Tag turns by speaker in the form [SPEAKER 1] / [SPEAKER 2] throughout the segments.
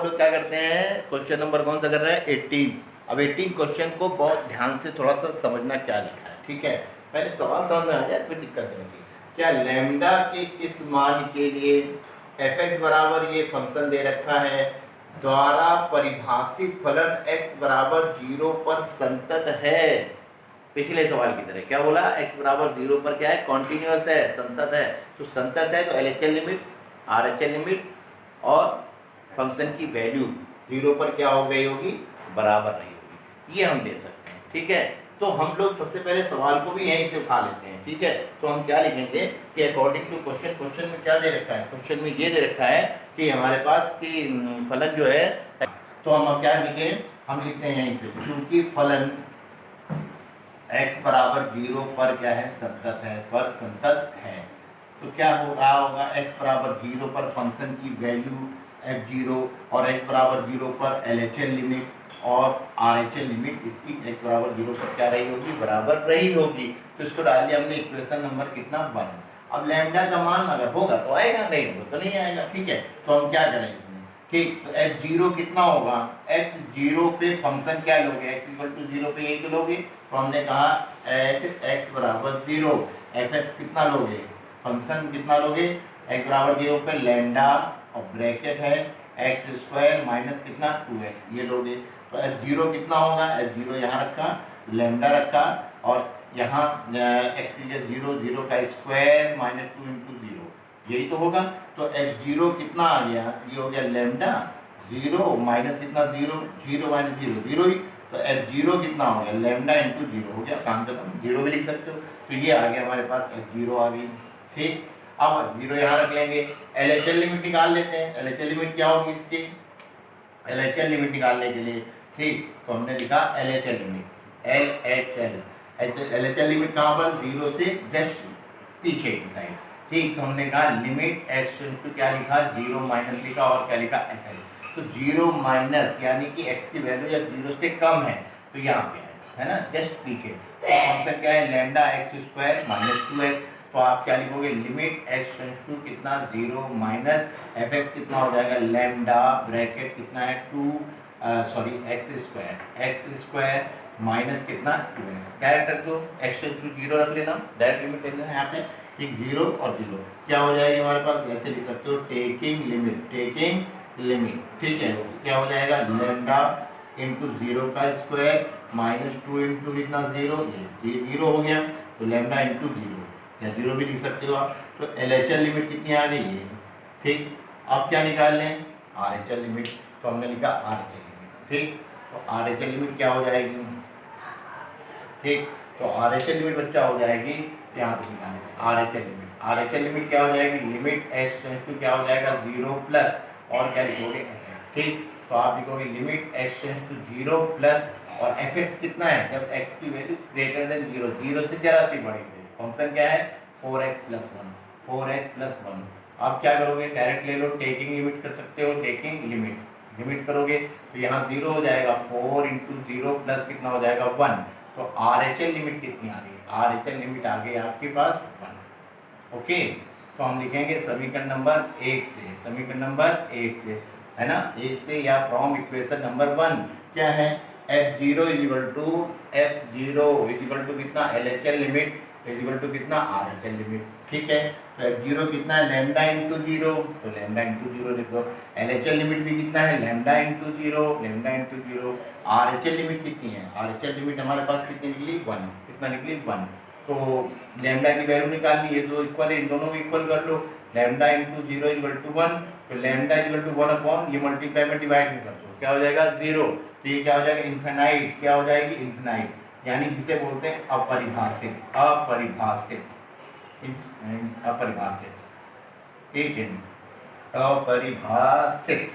[SPEAKER 1] हम लोग क्या करते हैं, क्वेश्चन नंबर कौन सा कर रहे हैं, 18। अब 18 क्वेश्चन को बहुत ध्यान से थोड़ा सा समझना क्या लिखा है, ठीक है। पहले सवाल समझ में आ जाए फिर दिक्कत नहीं। क्या लैम्डा के किस मान के लिए fx बराबर ये फंक्शन दे रखा है द्वारा परिभाषित फलन x बराबर 0 पर संतत है। पिछले सवाल की तरह क्या बोला, x बराबर 0 पर क्या है, कॉन्टिन्यूअस है, संतत है। तो संतत है तो LHL लिमिट, RHL लिमिट और फंक्शन की वैल्यू 0 पर क्या हो गई होगी, बराबर रही होगी। ये हम दे सकते हैं, ठीक है। तो हम लोग सबसे पहले सवाल को भी यहीं से उठा लेते हैं, ठीक है। तो हम क्या लिखेंगे कि अकॉर्डिंग टू क्वेश्चन, क्वेश्चन में क्या दे रखा है, क्वेश्चन में ये दे रखा है कि हमारे पास की फलन जो है, तो हम अब क्या लिखें, हम लिखते हैं यहीं से, क्योंकि फलन x बराबर 0 पर क्या है, संतत है, पर संतत है। तो क्या हो रहा होगा, x बराबर 0 पर फंक्शन की वैल्यू f0 और x बराबर 0 पर LHL लिमिट और RHL लिमिट इसकी x बराबर 0 पर क्या रही होगी, बराबर रही होगी। तो इसको डाल दिया हमने इक्वेशन नंबर कितना, 1। अब लैम्डा का मान अगर होगा तो आएगा, नहीं होगा तो नहीं आएगा, ठीक है। तो हम क्या करें इसमें कि तो f0 कितना होगा, f0 पे फंक्शन क्या लोगे, x इक्वल टू 0 पे एक लोगे। तो हमने कहा एट x बराबर 0 fx कितना लोगे, फंक्शन कितना लोगे, x बराबर 0 पे लैम्डा और ब्रैकेट है एक्स स्क्वायर माइनस कितना 2x ये लोगे। तो f0 कितना होगा, f0 यहाँ रखा, लैम्डा रखा और यहाँ x इज 0, 0 का स्क्वायर माइनस 2 इंटू 0, यही तो होगा। तो f0 कितना आ गया, ये हो गया लैम्डा 0 माइनस कितना 0, 0 माइनस 0, 0 ही। तो f0 कितना हो गया, लैम्डा इंटू 0 हो गया, काम खत्म, 0 भी लिख सकते हो। तो ये आ गया हमारे पास f0 आ गई, ठीक। अब 0 यहाँ रख लेंगे, LHL लिमिट निकाल लेते हैं। LHL लिमिट क्या होगी इसकी, LHL लिमिट निकालने के लिए, ठीक, तो हमने लिखा LHL लिमिट, LHL लिमिट कहाँ पर, 0 से जस्ट पीछे की साइड, ठीक। तो हमने कहा लिमिट x टू क्या लिखा, 0 माइनस लिखा और क्या लिखा FL। तो 0 माइनस यानी कि x की वैल्यू जब 0 से कम है तो यहाँ पे है ना, जस्ट पीछे। तो फंक्शन क्या है, lambda x square minus 2x। तो आप क्या लिखोगे, लिमिट x टू कितना 0 माइनस fx कितना हो जाएगा, लैम्डा ब्रैकेट कितना है 2 सॉरी एक्स स्क्वायर माइनस कितना 2x। डायरेक्ट रख दो, x टू 0 रख लेना, डायरेक्ट लिमिट ले लेना यहाँ पे, ठीक। 0 और 0 क्या हो जाएगी हमारे पास, ऐसे लिख सकते हो टेकिंग लिमिट, टेकिंग लिमिट, ठीक है। क्या हो जाएगा, लैम्डा इंटू 0 का स्क्वायर माइनस 2 इंटू कितना 0, ये 0 हो गया। तो लैम्डा इंटू 0 या 0 भी लिख सकते हो आप। तो LHL लिमिट कितनी आ गई है, ठीक। अब क्या निकाल लें, RHL लिमिट। तो हमने लिखा RHL लिमिट, ठीक। तो RHL लिमिट क्या हो जाएगी, ठीक। तो RHL लिमिट बच्चा हो जाएगी, यहाँ पे निकालें RHL लिमिट। RHL लिमिट क्या हो जाएगी, लिमिट x टू क्या हो जाएगा 0 प्लस और क्या लिखोगे fx, ठीक। तो आप लिखोगे लिमिट x टू 0 प्लस और fx कितना है, जब x की वैल्यू ग्रेटर देन 0, 0 से जरा सी बड़ी है, फंक्शन क्या है 4x प्लस 1, 4x प्लस 1। आप क्या करोगे, डायरेक्ट ले लो, टेकिंग लिमिट कर सकते हो, टेकिंग लिमिट लिमिट करोगे तो यहाँ 0 हो जाएगा, 4 इंटू 0 प्लस कितना हो जाएगा 1। तो RHL लिमिट कितनी आ रही है, RHL लिमिट आ गई आपके पास 1, ओके। तो हम लिखेंगे समीकरण नंबर 1 से, समीकरण नंबर 1 से है ना, 1 से या फ्रॉम इक्वेशन नंबर 1 क्या है, f0 इक्वल टू कितना LHL लिमिट इक्वल टू कितना RHL लिमिट, ठीक है। तो f0 कितना है, लैम्डा इंटू 0, तो लैम्डा इंटू 0 लिख दो। LHL लिमिट भी कितना है, lambda into 0, lambda into 0। RHL limit कितनी है, RHL लिमिट हमारे पास कितनी निकली 1, कितना निकली 1। तो लैम्डा की वैल्यू निकालनी है, तो इक्वल है, इन दोनों को इक्वल कर लो, लैम्डा इंटू 0 इक्वल टू 1। तो लैम्डा इक्वल टू 1 अपॉन ये मल्टीप्लाई में डिवाइड नहीं कर दो, क्या हो जाएगा 0। तो ये क्या हो जाएगा, इन्फिनाइट, क्या हो जाएगी इन्फिनाइट, यानी जिसे बोलते हैं अपरिभाषित, अपरिभाषित, अपरिभाषित, ठीक है, अपरिभाषित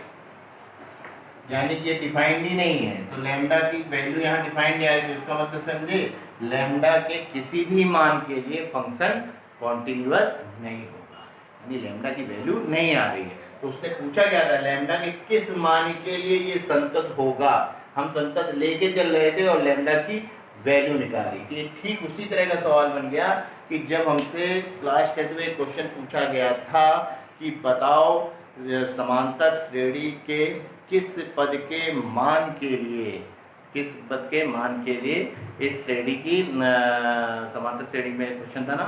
[SPEAKER 1] यानी कि ये डिफाइंड ही नहीं है। तो लैम्डा की वैल्यू यहाँ डिफाइंड नहीं आई, तो इसका मतलब समझे, लैम्डा के किसी भी मान के लिए फंक्शन कॉन्टिन्यूअस नहीं होगा, यानी लैम्डा की वैल्यू नहीं आ रही है। तो उसने पूछा क्या था, लैम्डा के किस मान के लिए ये संतत होगा, हम संतत लेके चल रहे थे और लैम्डा की वैल्यू निकाली थी। ठीक उसी तरह का सवाल बन गया कि जब हमसे क्लास 10th में क्वेश्चन पूछा गया था कि बताओ समांतर श्रेणी के किस पद के मान के लिए, किस पद के मान के लिए इस श्रेणी की समांतर श्रेणी में क्वेश्चन था ना,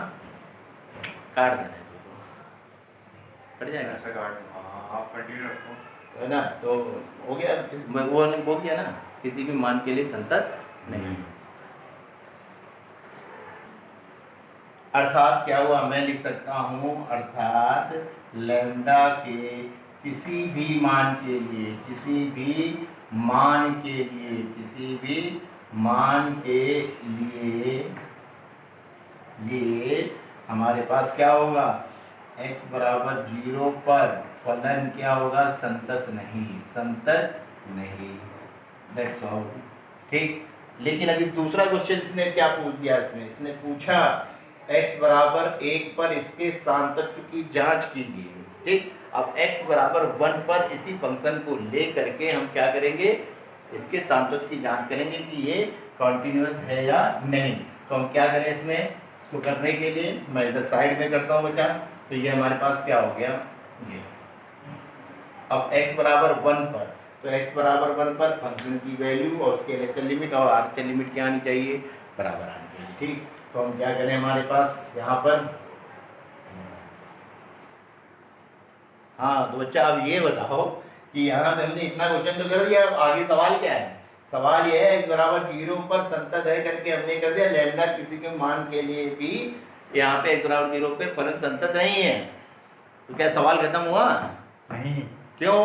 [SPEAKER 1] काट देना इसको तो कट जाएगा,
[SPEAKER 2] ऐसा काट दूंगा। हाँ, आप कंटिन्यू रखो
[SPEAKER 1] है ना। तो हो गया, वो ने बोल दिया ना, किसी भी मान के लिए संतत नहीं। अर्थात क्या हुआ, मैं लिख सकता हूँ अर्थात लैम्डा के किसी भी मान के लिए, किसी भी मान के लिए, किसी भी मान के लिए हमारे पास क्या होगा, x बराबर 0 पर फलन क्या होगा, संतत नहीं, संतत नहीं। That's all. ठीक। लेकिन अभी दूसरा क्वेश्चन इसने क्या पूछ दिया, इसने पूछा x बराबर 1 पर इसके सांतत्व की जांच कीजिए। ठीक। अब x बराबर 1 पर इसी फंक्शन को ले करके हम क्या करेंगे, इसके सांतत्व की जांच करेंगे कि ये कॉन्टिन्यूअस है या नहीं। तो हम क्या करें इसमें, इसको करने के लिए मैं इधर साइड में करता हूँ बच्चा। तो ये हमारे पास क्या हो गया, ये अब x बराबर 1 पर, तो x बराबर 1 पर फंक्शन की वैल्यू और उसके एलएचएल लिमिट और आरएचएल लिमिट क्या आनी चाहिए, बराबर आनी चाहिए। ठीक। तो हम क्या करें, हमारे पास यहाँ पर, हाँ तो बच्चा अब ये बताओ कि यहाँ पे हमने इतना क्वेश्चन तो कर दिया, अब आगे सवाल क्या है, सवाल ये है x बराबर 0 पर संतत है करके हमने कर दिया, लैम्डा किसी के मान के लिए भी यहाँ पे x बराबर 0 पे फलन संतत नहीं है। तो क्या सवाल खत्म हुआ,
[SPEAKER 2] नहीं।
[SPEAKER 1] क्यों,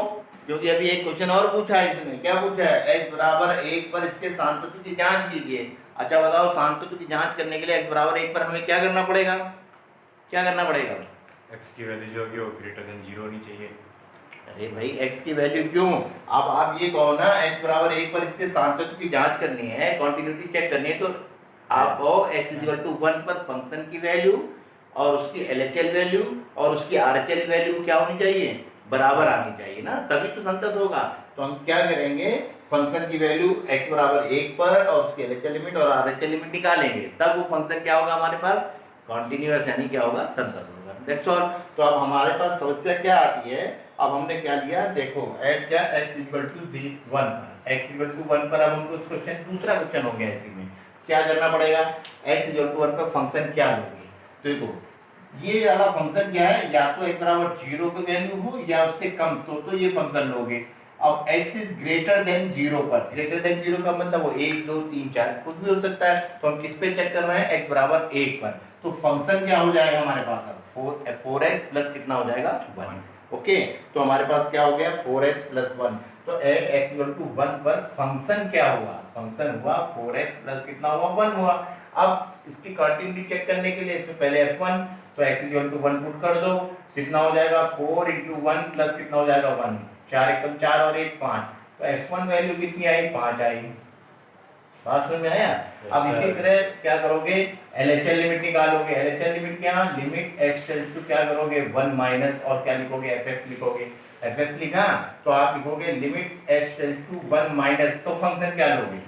[SPEAKER 1] क्योंकि अभी एक क्वेश्चन और पूछा है इसने, क्या पूछा है, x बराबर 1 पर इसके सांतत्व की जांच कीजिए। अच्छा बताओ, सांतत्व की जांच करने के लिए x बराबर 1 पर हमें क्या करना पड़ेगा, क्या करना पड़ेगा,
[SPEAKER 2] x की वैल्यू जो होगी वो ग्रेटर देन 0 होनी चाहिए।
[SPEAKER 1] अरे भाई x की वैल्यू क्यों, अब आप ये कहो ना x बराबर 1 पर इसके सांतत्व की जांच करनी है, कॉन्टिन्यूटी चेक करनी है, तो आप कहो x इक्वल टू 1 पर फंक्शन की वैल्यू और उसकी LHL वैल्यू और उसकी RHL वैल्यू क्या होनी चाहिए, बराबर आनी चाहिए ना, तभी तो संतत होगा। तो हम क्या करेंगे, फंक्शन की वैल्यू x बराबर 1 पर और उसकी LHL लिमिट और RHL लिमिट निकालेंगे, तब वो फंक्शन क्या होगा हमारे पास, कॉन्टिन्यूअस, यानी क्या होगा, संतत होगा। That's all. तो अब हमारे पास समस्या क्या आती है, अब हमने क्या लिया, देखो एट क्या x इक्वल टू 1 पर, x इक्वल टू 1 पर अब हमको क्वेश्चन, दूसरा क्वेश्चन हो गया इसी में, क्या करना पड़ेगा, x इक्वल टू 1 पर फंक्शन क्या लोगे, तो देखो ये वाला फंक्शन क्या है, या तो x बराबर 0 की वैल्यू हो या उससे कम, तो ये फंक्शन लोगे। अब x इज ग्रेटर देन 0 पर, ग्रेटर देन 0 का मतलब वो 1 2 3 4 कुछ भी हो सकता है, तो हम किस पे चेक कर रहे हैं, x बराबर 1 पर, तो फंक्शन क्या हो जाएगा हमारे पास, अब 4x प्लस कितना हो जाएगा 1। ओके, तो हमारे पास क्या हो गया 4x प्लस 1, तो एट x इक्वल टू 1 पर फंक्शन क्या हुआ, फंक्शन हुआ 4x प्लस कितना हुआ 1 हुआ। अब इसकी कंटिन्यूटी चेक करने के लिए इसमें पहले f1, तो x इक्वल टू 1 पुट कर दो, कितना हो जाएगा 4 इंटू 1 प्लस कितना हो जाएगा 1, 4 एकम 4 और 1 5, तो f1 वैल्यू कितनी आई 5 आई। बात समझ में आया। अब इसी तरह क्या करोगे, LHL लिमिट निकालोगे, LHL लिमिट क्या, लिमिट x टेंड्स टू क्या करोगे 1 माइनस और क्या लिखोगे fx लिखोगे, fx लिखा तो आप लिखोगे limit x tends to 1 minus, तो फंक्शन क्या लोगे,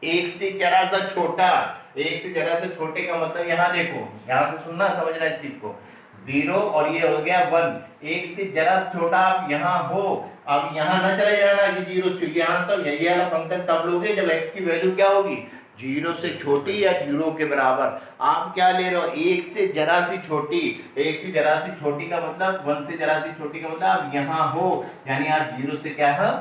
[SPEAKER 1] एक से जरा सा छोटा, एक से जरा से छोटे का मतलब यहाँ देखो, यहाँ से सुनना समझना इस चीज को, 0 और ये हो गया 1, एक से जरा छोटा आप यहाँ हो, अब यहाँ ना चले जाना कि 0 से यहाँ तक, ये वाला फंक्शन तब लोगे जब x की वैल्यू क्या होगी 0 से छोटी या 0 के बराबर। आप क्या ले रहे हो, एक से जरा सी छोटी, एक से जरा सी छोटी का मतलब 1 से जरा सी छोटी का मतलब आप यहाँ हो, यानी आप 0 से क्या है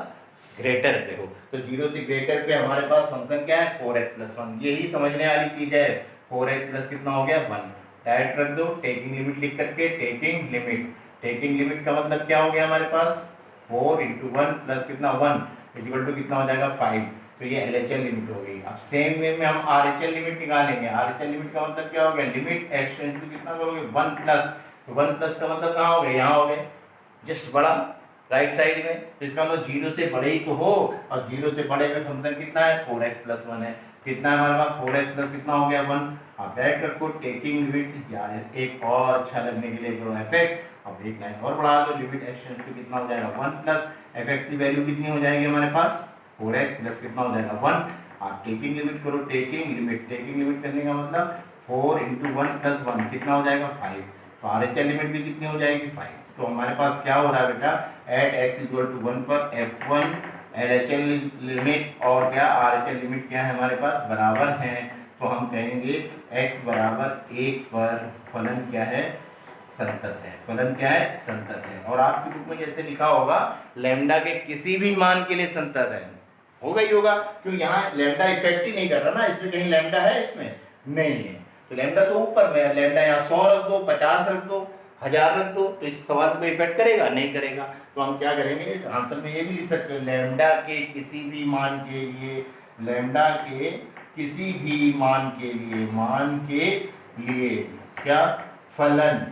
[SPEAKER 1] ग्रेटर पे हो, तो 0 से ग्रेटर पे हमारे पास फंक्शन क्या है 4x प्लस 1, यही समझने वाली चीज है। 4x प्लस कितना हो गया 1, डायरेक्ट रख दो, टेकिंग लिमिट लिख करके, टेकिंग लिमिट, टेकिंग लिमिट का मतलब क्या हो गया हमारे पास 4 इंटू 1 प्लस कितना 1 इक्वल टू कितना हो जाएगा 5, तो ये LHL लिमिट हो गई। अब सेम वे में हम RHL लिमिट निकालेंगे, RHL लिमिट का मतलब क्या हो गया, लिमिट x टेंड्स टू कितना करोगे 1 प्लस, तो 1 प्लस का मतलब कहाँ हो गया, यहाँ हो गए जस्ट बड़ा राइट साइड में, तो इसका मतलब 0 से बड़े ही तो हो, और 0 से बड़े में फंक्शन कितना है 4x प्लस 1 है, कितना है हमारे पास 4x प्लस कितना हो गया 1। अब डायरेक्ट रखो टेकिंग लिमिट, या एक और अच्छा लगने के लिए करो fx, अब एक लाइन और बढ़ा दो, लिमिट x टेंड्स टू कितना हो जाएगा 1 प्लस fx की वैल्यू कितनी हो जाएगी हमारे पास 4x प्लस कितना हो जाएगा 1। आप टेकिंग लिमिट करो, टेकिंग लिमिट, टेकिंग लिमिट करने का मतलब 4 इंटू 1 प्लस 1 कितना हो जाएगा 5, तो RHL लिमिट भी कितनी हो जाएगी 5। तो हमारे पास क्या हो रहा है बेटा, एट एक्स इक्वल टू 1 पर f1 LHL लिमिट और क्या RHL लिमिट क्या है हमारे पास बराबर हैं, तो हम कहेंगे x बराबर 1 पर फलन क्या है, संतत है। फलन क्या है, संतत है। और आपकी बुक में जैसे लिखा होगा लैम्डा के किसी भी मान के लिए संतत है, होगा ही होगा, क्यों यहाँ लैम्डा इफेक्ट ही नहीं कर रहा ना, इसमें कहीं लैम्डा है, इसमें नहीं है, तो लैम्डा तो ऊपर में है, लैम्डा यहाँ 100 रख दो, 50 रख दो, 1000 रख दो, तो इस सवाल को इफेक्ट करेगा, नहीं करेगा। तो हम क्या करेंगे, आंसर में ये भी लिख सकते हैं, लैम्डा के किसी भी मान के लिए, लैम्डा के किसी भी मान के लिए क्या फलन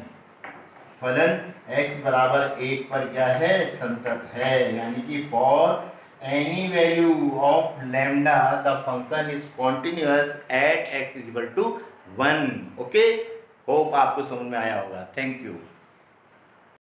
[SPEAKER 1] x बराबर 1 पर क्या है, संतत है। यानी कि for any value of lambda the function is continuous at x equal to 1। Okay, hope आपको समझ में आया होगा। Thank you.